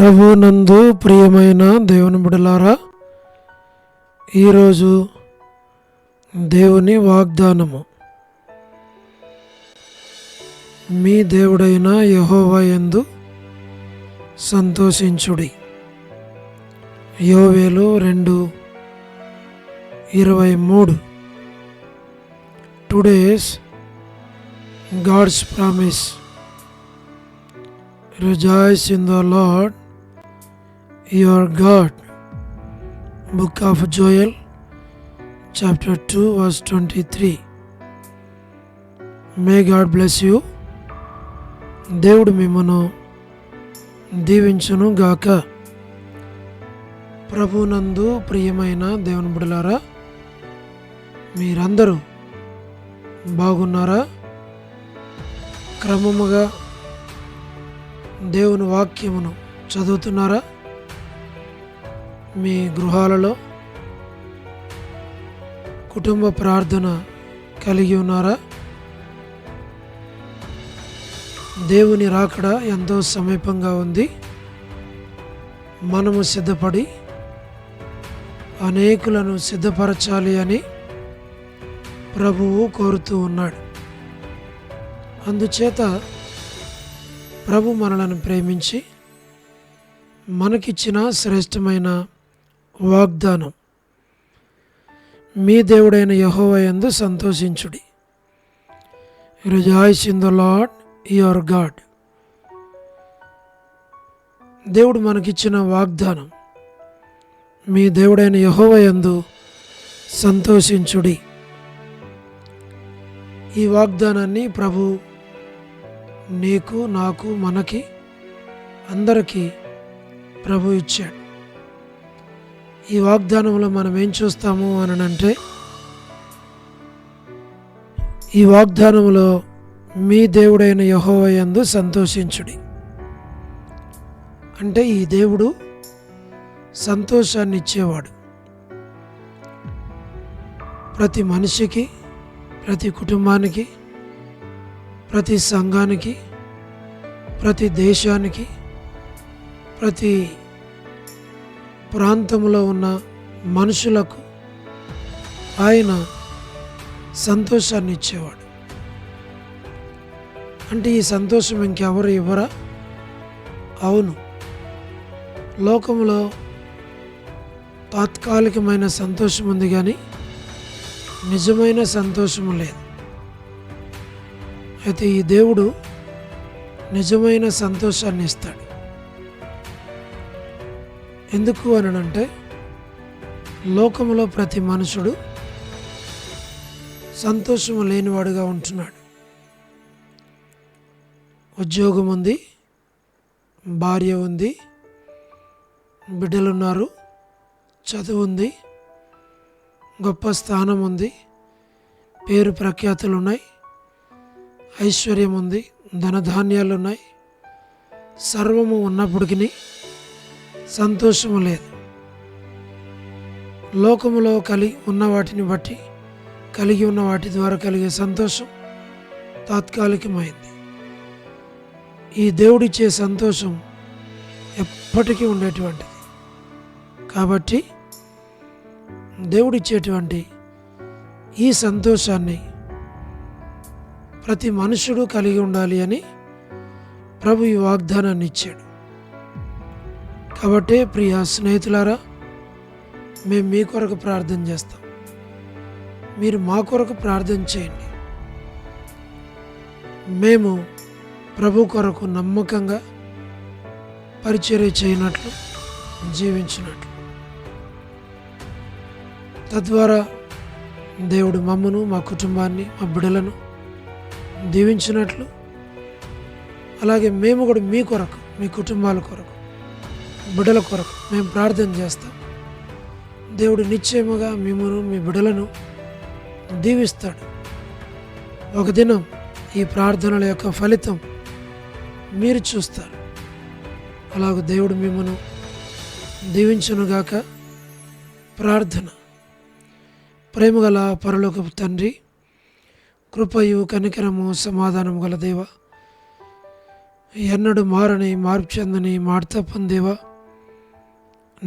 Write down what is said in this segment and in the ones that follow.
ప్రభునందు ప్రియమైన దేవుని బిడ్డలారా, ఈరోజు దేవుని వాగ్దానము. మీ దేవుడైన యెహోవా యందు సంతోషించుడి. యోవేలు 2:23. Today's god's promise. Rejoice in the Lord your God. Book of Joel chapter 2 verse 23. May God bless you. దేవుడు మిమ్మను దీవించును గాక. ప్రభునందు ప్రియమైన దేవుని బిడ్డలారా, మీరందరూ బాగున్నారా? క్రమముగా దేవుని వాక్యమును చదువుతున్నారా? మీ గృహాలలో కుటుంబ ప్రార్థన కలిగి ఉన్నారా? దేవుని రాకడ ఎంతో సమీపంగా ఉంది. మనము సిద్ధపడి అనేకులను సిద్ధపరచాలి అని ప్రభువు కోరుతూ ఉన్నాడు. అందుచేత ప్రభు మనలను ప్రేమించి మనకిచ్చిన శ్రేష్టమైన వాగ్దానం, మీ దేవుడైన యెహోవా యందు సంతోషించుడి. Rejoice in the lord your god. దేవుడు మనకిచ్చిన వాగ్దానం, మీ దేవుడైన యెహోవా యందు సంతోషించుడి. ఈ వాగ్దానాన్ని ప్రభు నీకు, నాకు, మనకి, అందరికీ ప్రభు ఇచ్చాడు. ఈ వాగ్దానంలో మనం ఏం చూస్తాము అని అంటే, ఈ వాగ్దానంలో మీ దేవుడైన యెహోవా యందు సంతోషించుడి అంటే, ఈ దేవుడు సంతోషాన్ని ఇచ్చేవాడు. ప్రతి మనిషికి, ప్రతి కుటుంబానికి, ప్రతి సంఘానికి, ప్రతి దేశానికి, ప్రతి ప్రాంతంలో ఉన్న మనుషులకు ఆయన సంతోషాన్ని ఇచ్చేవాడు. అంటే ఈ సంతోషం ఇంకెవరు ఇవ్వరా? అవును, లోకంలో తాత్కాలికమైన సంతోషం ఉంది, కానీ నిజమైన సంతోషం లేదు. అయితే ఈ దేవుడు నిజమైన సంతోషాన్ని ఇస్తాడు. ఎందుకు అనంటే, లోకంలో ప్రతి మనుషుడు సంతోషం లేనివాడుగా ఉంటున్నాడు. ఉద్యోగం ఉంది, భార్య ఉంది, బిడ్డలున్నారు, చదువు ఉంది, గొప్ప స్థానం ఉంది, పేరు ప్రఖ్యాతులు ఉన్నాయి, ఐశ్వర్యం ఉంది, ధనధాన్యాలు ఉన్నాయి. సర్వము ఉన్నప్పటికీ సంతోషము లేదు. లోకములో కలిగి ఉన్న వాటిని బట్టి, కలిగి ఉన్న వాటి ద్వారా కలిగే సంతోషం తాత్కాలికమైంది. ఈ దేవుడిచ్చే సంతోషం ఎప్పటికీ ఉండేటువంటిది. కాబట్టి దేవుడిచ్చేటువంటి ఈ సంతోషాన్ని ప్రతి మనుషుడు కలిగి ఉండాలి అని ప్రభు ఈ వాగ్దానాన్ని ఇచ్చాడు. కాబట్టి ప్రియ స్నేహితులారా, మేము మీ కొరకు ప్రార్థన చేస్తాం, మీరు మా కొరకు ప్రార్థన చేయండి. మేము ప్రభు కొరకు నమ్మకంగా పరిచర్య చేయనట్లు, జీవించినట్లు, తద్వారా దేవుడు మమ్మను, మా కుటుంబాన్ని, మా బిడ్డలను దీవించినట్లు, అలాగే మేము కూడా మీ కొరకు, మీ కుటుంబాల కొరకు, బిడ్డల కొరకు మేము ప్రార్థన చేస్తాం. దేవుడు నిశ్చయముగా మిమ్మను, మీ బిడ్డలను దీవిస్తాడు. ఒక దినం ఈ ప్రార్థనల యొక్క ఫలితం మీరు చూస్తారు. అలాగే దేవుడు మిమ్మను దీవించునుగాక. ప్రార్థన. ప్రేమగల పరలోకపు తండ్రి, కృపయు కనికరము సమాధానము గల దేవ, ఎన్నడూ మారని మార్పు చెందని మాట తప్పని దేవా,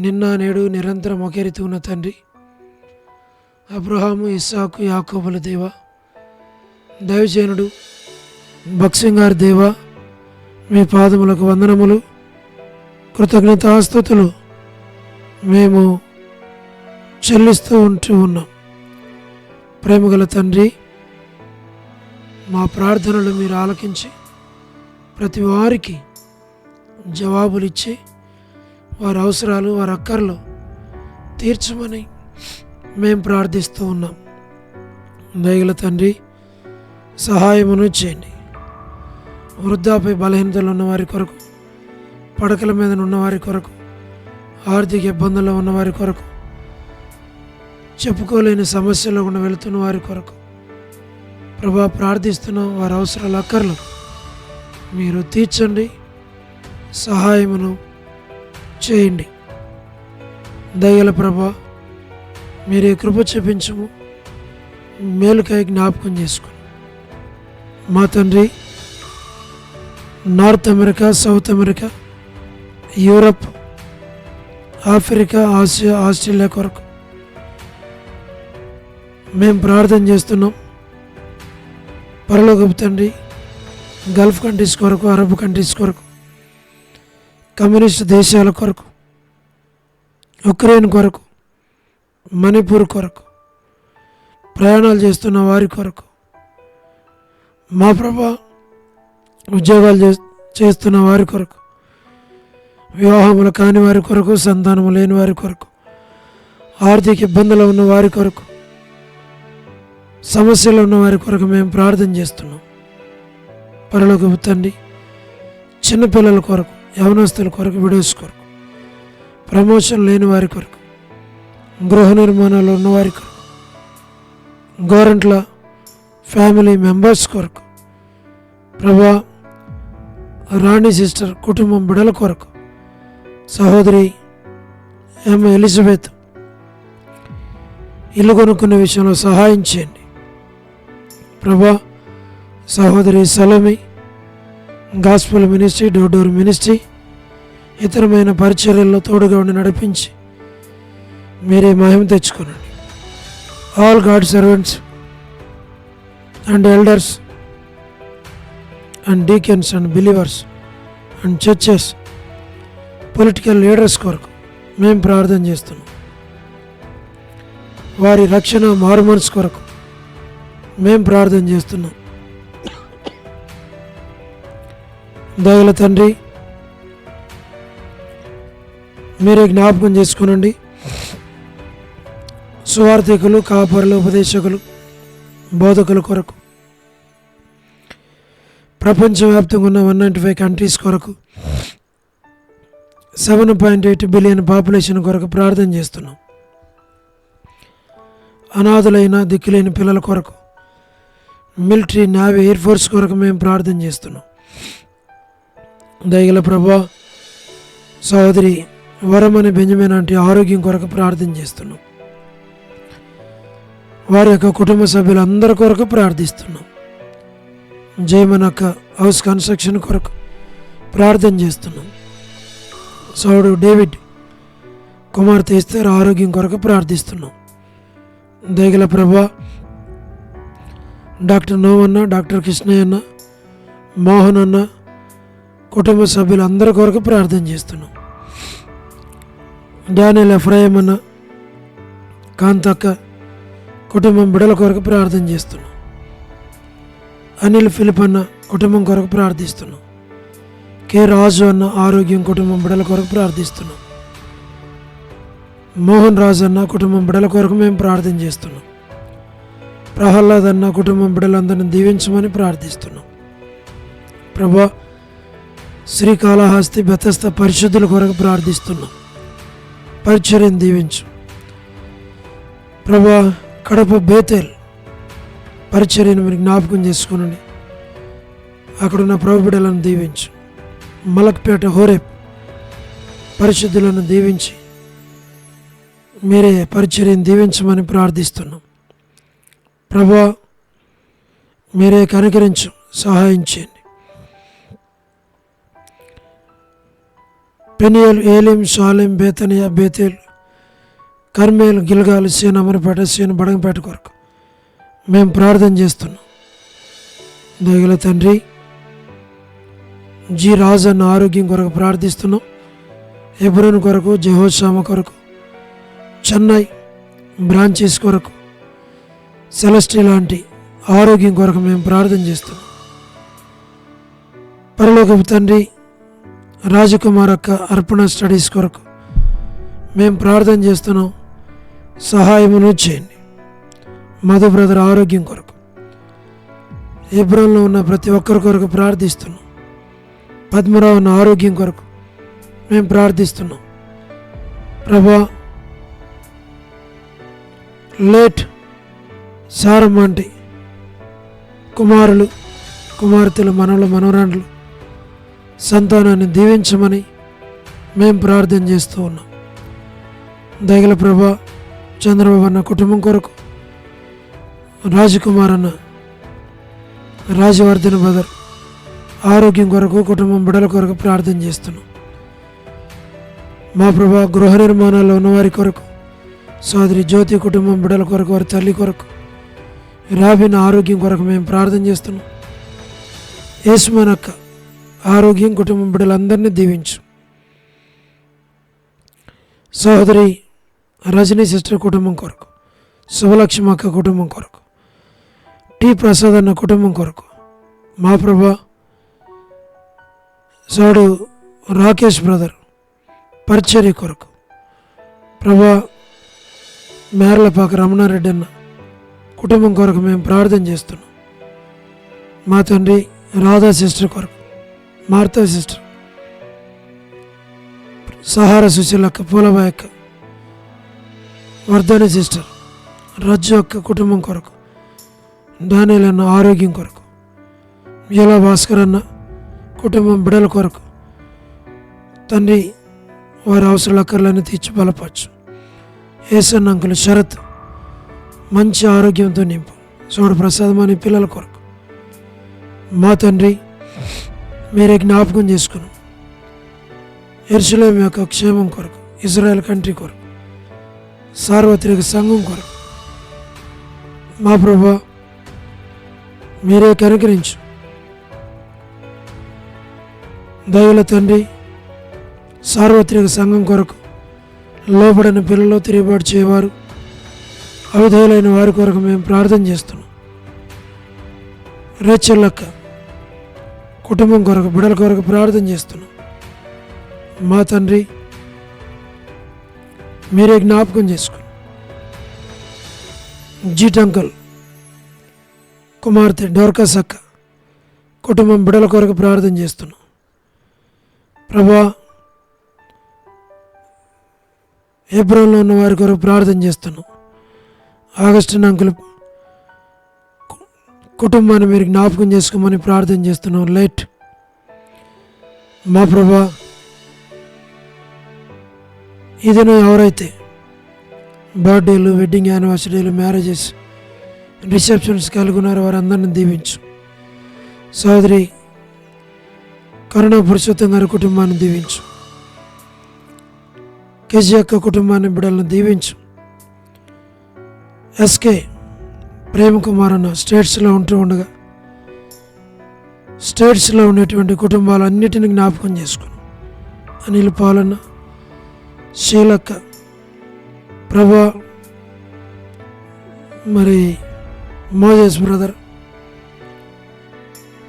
నిన్న నేడు నిరంతరం ఒకే రీతి ఉన్న తండ్రి, అబ్రహాము ఇస్సాకు యాకోబుల దేవా, దైవజనుడు భక్సింగారి దేవా, మీ పాదములకు వందనములు, కృతజ్ఞతాస్తుతులు మేము చెల్లిస్తూ ఉన్నాం. ప్రేమగల తండ్రి, మా ప్రార్థనలు మీరు ఆలకించి ప్రతి వారికి జవాబులు ఇచ్చి వారి అవసరాలు వారి అక్కర్లు తీర్చమని మేము ప్రార్థిస్తూ ఉన్నాం. దయగల తండ్రి, సహాయమును చేయండి. వృద్ధాపై బలహీనతలు ఉన్నవారి కొరకు, పడకల మీద ఉన్నవారి కొరకు, ఆర్థిక ఇబ్బందుల్లో ఉన్నవారి కొరకు, చెప్పుకోలేని సమస్యల్లో గుండా వెళుతున్న వారి కొరకు ప్రభా ప్రార్థిస్తున్నాం. వారి అవసరాలు అక్కర్లు మీరు తీర్చండి, సహాయమును చేయండి. దయగల ప్రభా, మీరే కృప చూపించము, మేలుకై జ్ఞాపకం చేసుకోండి. మా తండ్రి, north America, south America, Europe, Africa, Asia, Australia కొరకు మేము ప్రార్థన చేస్తున్నాం. పరలోకపు తండ్రి, గల్ఫ్ కంట్రీస్ కొరకు, అరబ్ కంట్రీస్ కొరకు, కమ్యూనిస్ట్ దేశాల కొరకు, ఉక్రెయిన్ కొరకు, మణిపూర్ కొరకు, ప్రయాణాలు చేస్తున్న వారి కొరకు, మా ప్రభా ఉద్యోగాలు చేస్తున్న వారి కొరకు, వివాహములు కాని వారి కొరకు, సంతానము లేని వారి కొరకు, ఆర్థిక ఇబ్బందులు ఉన్న వారి కొరకు, సమస్యలు ఉన్న వారి కొరకు మేము ప్రార్థన చేస్తున్నాం. పరలోకపు తండ్రి, చిన్నపిల్లల కొరకు, యవనస్తుల కొరకు, విడోస్ కొరకు, ప్రమోషన్ లేని వారి కొరకు, గృహ నిర్మాణాలు ఉన్నవారి కొరకు, గవర్నమెంట్ల ఫ్యామిలీ మెంబర్స్ కొరకు, ప్రభా రాణి సిస్టర్ కుటుంబం బిడల కొరకు, సహోదరి ఎలిజబెత్ ఇల్లు కొనుక్కునే విషయంలో సహాయం చేయండి. ప్రభా సహోదరి Salome gospel ministry, door door ministry, ఇతరమైన పరిచర్యల్లో తోడుగా ఉండి నడిపించి మీరే మహిమ తెచ్చుకోనండి. All god servants and elders and deacons and believers and churches, political leaders కొరకు మేము ప్రార్థన చేస్తున్నాం. వారి రక్షణ, మారుమనసు కొరకు మేము ప్రార్థన చేస్తున్నాం. దయగల తండ్రి, మీరే జ్ఞాపకం చేసుకునండి. సువార్థికులు, కాపరులు, ఉపదేశకులు, బోధకుల కొరకు, ప్రపంచవ్యాప్తంగా ఉన్న 195 కంట్రీస్ కొరకు, 7.8 బిలియన్ పాపులేషన్ కొరకు ప్రార్థన చేస్తున్నాం. అనాథులైన దిక్కులేని పిల్లల కొరకు, మిలిటరీ, నేవీ, ఎయిర్ ఫోర్స్ కొరకు మేము ప్రార్థన చేస్తున్నాం. దయగల ప్రభా, సహోదరి వరమని బెంజమిన్ అంటే ఆరోగ్యం కొరకు ప్రార్థన చేస్తున్నాం. వారి యొక్క కుటుంబ సభ్యులందరి కొరకు ప్రార్థిస్తున్నాం. జయమనక్క హౌస్ కన్స్ట్రక్షన్ కొరకు ప్రార్థన చేస్తున్నాం. సోడు డేవిడ్ కుమార్తె ఇస్తారు ఆరోగ్యం కొరకు ప్రార్థిస్తున్నాం. దయగల ప్రభా, డాక్టర్ నోవన్న, డాక్టర్ కృష్ణయ్య అన్న, మోహన్ అన్న కుటుంబ సభ్యులందరి కొరకు ప్రార్థన చేస్తున్నాం. డానియల్ ఎఫ్రాయిం అన్న, కాంతక్క కుటుంబం బిడల కొరకు ప్రార్థన చేస్తున్నాం. అనిల్ ఫిలిప్ అన్న కుటుంబం కొరకు ప్రార్థిస్తున్నాం. కె రాజు అన్న ఆరోగ్యం కుటుంబం బిడల కొరకు ప్రార్థిస్తున్నాం. మోహన్ రాజు అన్న కుటుంబం బిడల కొరకు మేము ప్రార్థన చేస్తున్నాం. ప్రహ్లాద్ అన్న కుటుంబం బిడలందరినీ దీవించమని ప్రార్థిస్తున్నాం. ప్రభా, శ్రీకాళహస్తి బెతస్త పరిశుద్ధుల కొరకు ప్రార్థిస్తున్నాం. పరిచర్యను దీవించు ప్రభా. కడప బేతేల్ పరిచర్యను మీరు జ్ఞాపకం చేసుకునండి. అక్కడున్న ప్రభు బిడ్డలను దీవించు. మలక్పేట హోరేప్ పరిశుద్ధులను దీవించి మీరే పరిచర్యను దీవించమని ప్రార్థిస్తున్నాం. ప్రభా, మీరే కనికరించు, సహాయం చేయండి. పెనియల్, ఏలిం, షాలిం, బేతనియా, బేతేల్, కర్మేల్, గిల్గాలు, సీన్, అమరపేట, సీన్, బడంగపేట కొరకు మేము ప్రార్థన చేస్తున్నాం. దయగల తండ్రి, జి రాజు అన్న ఆరోగ్యం కొరకు ప్రార్థిస్తున్నాం. హెబ్రోన్ కొరకు, జెహోషామ కొరకు, చెన్నై బ్రాంచెస్ కొరకు, సెలెస్టి లాంటి ఆరోగ్యం కొరకు మేము ప్రార్థన చేస్తున్నాం. పరలోకపు తండ్రి, రాజకుమార్ అక్క అర్పణ స్టడీస్ కొరకు మేము ప్రార్థన చేస్తున్నాం. సహాయమును చేయండి. మధు బ్రదర్ ఆరోగ్యం కొరకు, హెబ్రోన్లో ఉన్న ప్రతి ఒక్కరి కొరకు ప్రార్థిస్తున్నాం. పద్మరావు అన్న ఆరోగ్యం కొరకు మేము ప్రార్థిస్తున్నాం. ప్రభా, లేట్ సారమ్మంటి కుమారులు, కుమార్తెలు, మనవలు, మనవరాండ్లు సంతానాన్ని దీవించమని మేము ప్రార్థన చేస్తూ ఉన్నాం. దయగల ప్రభా, చంద్రబాబు అన్న కుటుంబం కొరకు, రాజకుమార్ అన్న, రాజవర్ధన్ బ్రదర్ ఆరోగ్యం కొరకు, కుటుంబం బిడల కొరకు ప్రార్థన చేస్తున్నాం. మా ప్రభా, గృహ నిర్మాణాల్లో ఉన్నవారి కొరకు, సోదరి జ్యోతి కుటుంబం బిడల కొరకు, వారి తల్లి కొరకు, రాబిన్ ఆరోగ్యం కొరకు మేము ప్రార్థన చేస్తున్నాం. యేసుమనక్క ఆరోగ్యం, కుటుంబం బిడ్డలందరినీ దీవించు. సహోదరి రజనీ సిస్టర్ కుటుంబం కొరకు, శుభలక్ష్మి అక్క కుటుంబం కొరకు, టి ప్రసాద్ అన్న కుటుంబం కొరకు, మా ప్రభా, సాడు రాకేష్ బ్రదర్ పరిచర్య కొరకు, ప్రభా, మేర్లపాక రమణారెడ్డి అన్న కుటుంబం కొరకు మేము ప్రార్థన చేస్తున్నాం. మా తండ్రి, రాధా సిస్టర్ కొరకు, మార్తా సిస్టర్, సహార సుశీలక్క, పూలబాయ్ అక్క, వర్ధని సిస్టర్, రజ్జు అక్క కుటుంబం కొరకు, డానియల్ అన్న ఆరోగ్యం కొరకు, యోలా భాస్కర్ అన్న కుటుంబం బిడల కొరకు తండ్రి, వారి అవసరాల అక్కర్లన్నీ తీర్చి బలపరచు. ఏసన్న అంకుల్ శరత్ మంచి ఆరోగ్యంతో నింపు. సోడు ప్రసాదం అని పిల్లల కొరకు మా తండ్రి మీరే జ్ఞాపకం చేసుకున్నాం. యెరూషలేము యొక్క క్షేమం కొరకు, ఇజ్రాయెల్ కంట్రీ కొరకు, సార్వత్రిక సంఘం కొరకు మా ప్రభా మీరే కనుకరించు. దయల తండ్రి, సార్వత్రిక సంఘం కొరకు, లోబడిన పిల్లలు, తిరుగుబాటు చేయవారు, అవిధేయులైన వారి కొరకు మేము ప్రార్థన చేస్తున్నాం. రేచెల్లక్క కుటుంబం కొరకు, బిడల కొరకు ప్రార్థన చేస్తున్నాం. మా తండ్రి మీరే జ్ఞాపకం చేసుకుని జీట్ అంకల్ కుమార్తె డోర్కస్ అక్క కుటుంబం బిడల కొరకు ప్రార్థన చేస్తున్నాం. ప్రభా, హెబ్రోన్లో ఉన్న వారి కొరకు ప్రార్థన చేస్తున్నాం. ఆగస్టిన్ అంకుల్ కుటుంబాన్ని మీరు జ్ఞాపకం చేసుకోమని ప్రార్థన చేస్తున్నాం. లైట్ మా ప్రభా, ఇదిన ఎవరైతే బర్త్డేలు, వెడ్డింగ్ యానివర్సరీలు, మ్యారేజెస్, రిసెప్షన్స్ కలిగి ఉన్నారో వారందరిని దీవించు. సోదరి కరుణా పురుషోత్తం గారి కుటుంబాన్ని దీవించు. కేజీ అక్క కుటుంబాన్ని, బిడ్డలను దీవించు. ఎస్కే ప్రేమ్ కుమార్ అన్న స్టేట్స్లో ఉంటూ ఉండగా స్టేట్స్లో ఉండేటువంటి కుటుంబాలన్నిటిని జ్ఞాపకం చేసుకుని, అనిల్ పాలన్న, శీలక్క, ప్రభా, మరి Moses brother,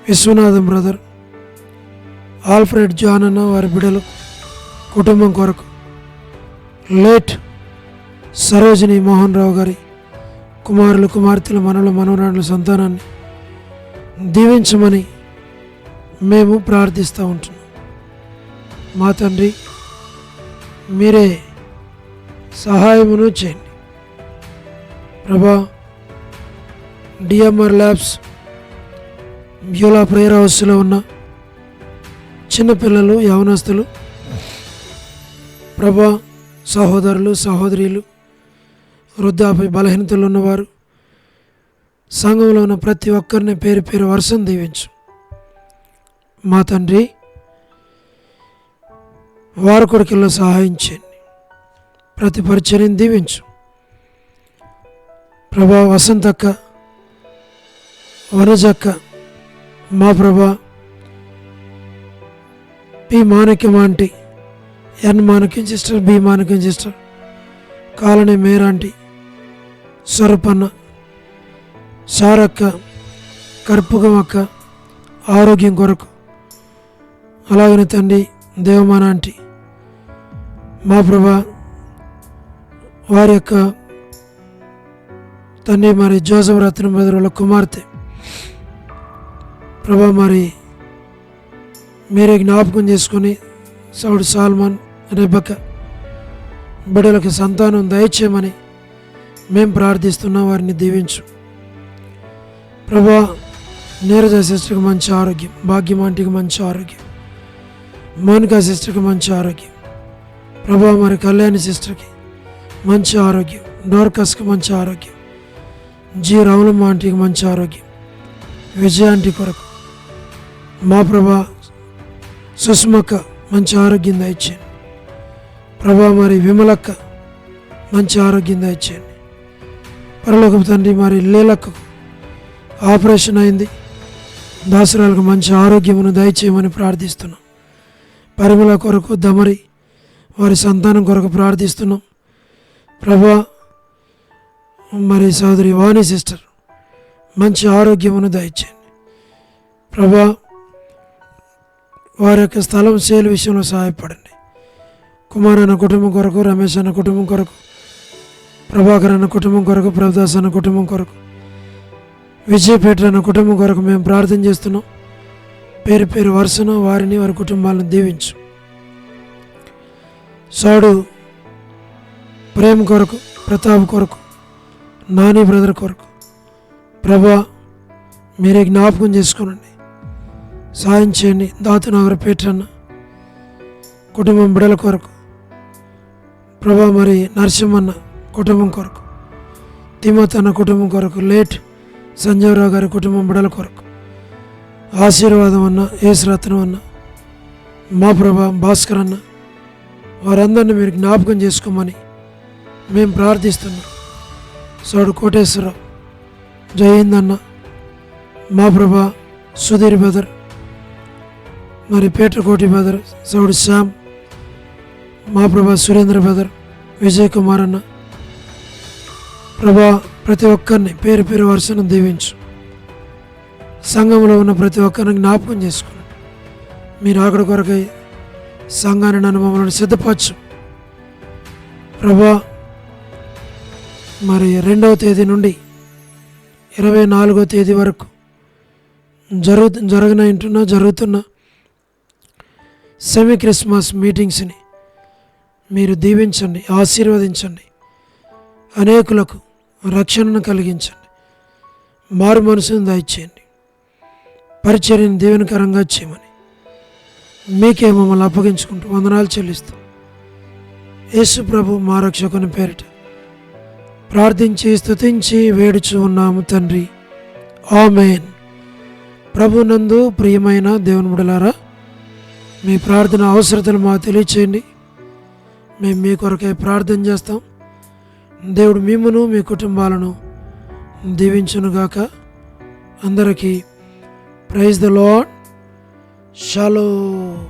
Vishwanatham brother, Alfred John అన్న వారి బిడ్డలు కుటుంబం కొరకు, లేట్ సరోజిని మోహన్ రావు గారి కుమారులు, కుమార్తెలు, మనవలు, మనవరాండ్ల సంతానాన్ని దీవించమని మేము ప్రార్థిస్తూ ఉంటున్నాం. మా తండ్రి మీరే సహాయమును చేయండి. ప్రభా, డిఎంఆర్ ల్యాబ్స్ బ్యూలా ప్రేయర్ హౌస్లో ఉన్న చిన్నపిల్లలు, యవనస్తులు, ప్రభా, సహోదరులు, సహోదరీలు, వృద్ధాపై బలహీనతలు ఉన్నవారు, సంఘంలో ఉన్న ప్రతి ఒక్కరిని పేరు పేరు వరుసను దీవించు. మా తండ్రి వారి కొడుకుల్లో సహాయం చేయండి. ప్రతి పరిచర్యను దీవించు ప్రభా. వసంతక్క, వనజక్క, మా ప్రభా, పి మాణిక్యం ఆంటీ, ఎన్ మాణిక్యం సిస్టర్, బి మాణిక్యం సిస్టర్, కాలనీ మేరాంటీ, స్వరూపన్న, సారక్క, కర్పూగం అక్క ఆరోగ్యం కొరకు, అలాగనే తండ్రి దేవమాన ఆంటీ, మా ప్రభా వారి యొక్క తండ్రి మరి జోసఫ్ రత్నం బెదరుల కుమార్తె ప్రభా మరి మీరే జ్ఞాపకం చేసుకుని సౌడు సాల్మాన్, రెబెక్క బిడ్డలకు సంతానం దయచేయమని మేము ప్రార్థిస్తున్నాం. వారిని దీవించు ప్రభా. నీరజ సిస్టర్కి మంచి ఆరోగ్యం, భాగ్యం ఆంటీకి మంచి ఆరోగ్యం, మోనికా సిస్టర్కి మంచి ఆరోగ్యం ప్రభా. మరి కళ్యాణి సిస్టర్కి మంచి ఆరోగ్యం, డోర్కస్కి మంచి ఆరోగ్యం, జి రావులమ్మ ఆంటీకి మంచి ఆరోగ్యం, విజయ ఆంటీ కొరకు మా ప్రభా సుష్మక్క మంచి ఆరోగ్యం దయచేయండి ప్రభా. మరి విమలక్క మంచి ఆరోగ్యం దయచేయండి పరలోకపు తండ్రి. మరి లీలక్కకు ఆపరేషన్ అయింది, దాసరాలకు మంచి ఆరోగ్యమును దయచేయమని ప్రార్థిస్తున్నాం. పరిమళ కొరకు, దమరి వారి సంతానం కొరకు ప్రార్థిస్తున్నాం ప్రభా. మరి సోదరి వాణి సిస్టర్ మంచి ఆరోగ్యమును దయచేయండి ప్రభా. వారి యొక్క స్థలం సేల్ విషయంలో సహాయపడండి. కుమార్ అన్న కుటుంబం కొరకు, రమేష్ అన్న కుటుంబం కొరకు, ప్రభాకర్ అన్న కుటుంబం కొరకు, ప్రభుదాస్ అన్న కుటుంబం కొరకు, విజయపేట అన్న కుటుంబం కొరకు మేము ప్రార్థన చేస్తున్నాం. పేరు పేరు వరుసను వారిని వారి కుటుంబాలను దీవించు. సాడు ప్రేమ కొరకు, ప్రతాప్ కొరకు, నాని బ్రదర్ కొరకు ప్రభా మీరే జ్ఞాపకం చేసుకోనండి, సాయం చేయండి. దాతునగర్ పేటన్న కుటుంబం బిడల కొరకు ప్రభా. మరి నరసింహన్న కుటుంబం కొరకు, తిమోత్ అన్న కుటుంబం కొరకు, లేట్ సంజీవరావు గారి కుటుంబం బిడల కొరకు, ఆశీర్వాదం అన్న, యేసురత్నం అన్న, మా ప్రభా, భాస్కర్ అన్న వారందరినీ మీరు జ్ఞాపకం చేసుకోమని మేము ప్రార్థిస్తున్నాం. సోడు కోటేశ్వరరావు, జయంద్ అన్న, మా ప్రభా, సుధీర్ బదర్, మరి పేటకోటి బదర్, సౌడు శ్యామ్, మా ప్రభా, సురేంద్ర బదర్, విజయ్ కుమార్ అన్న ప్రభా. ప్రతి ఒక్కరిని పేరు పేరు వరుసను దీవించు. సంఘంలో ఉన్న ప్రతి ఒక్కరిని జ్ఞాపకం చేసుకోండి. మీరు అక్కడ కొరకై సంఘాన్ని నన్ను మమ్మల్ని సిద్ధపరచు ప్రభా. మరి 2వ తేదీ నుండి 24వ తేదీ వరకు జరుగుతున్న సెమీ క్రిస్మస్ మీటింగ్స్ని మీరు దీవించండి, ఆశీర్వదించండి. అనేకులకు రక్షణను కలిగించండి, మారు మనసును దయచేయండి, పరిచర్యను దీవెనకరంగా చేయమని మీకే మమ్మల్ని అప్పగించుకుంటూ వందనాలు చెల్లిస్తూ యేసు ప్రభు మా రక్షకుని పేరిట ప్రార్థించి స్తుతించి వేడుచు ఉన్నాము తండ్రి, ఆమేన్. ప్రభునందు ప్రియమైన దేవుని బిడ్డలారా, మీ ప్రార్థన అవసరతలు మాకు తెలియచేయండి. మేము మీ కొరకై ప్రార్థన చేస్తాం. దేవుడు మిమ్మును మీ కుటుంబాలను దీవించునుగాక. అందరికీ ప్రైజ్ ద లార్డ్. షాలోమ్.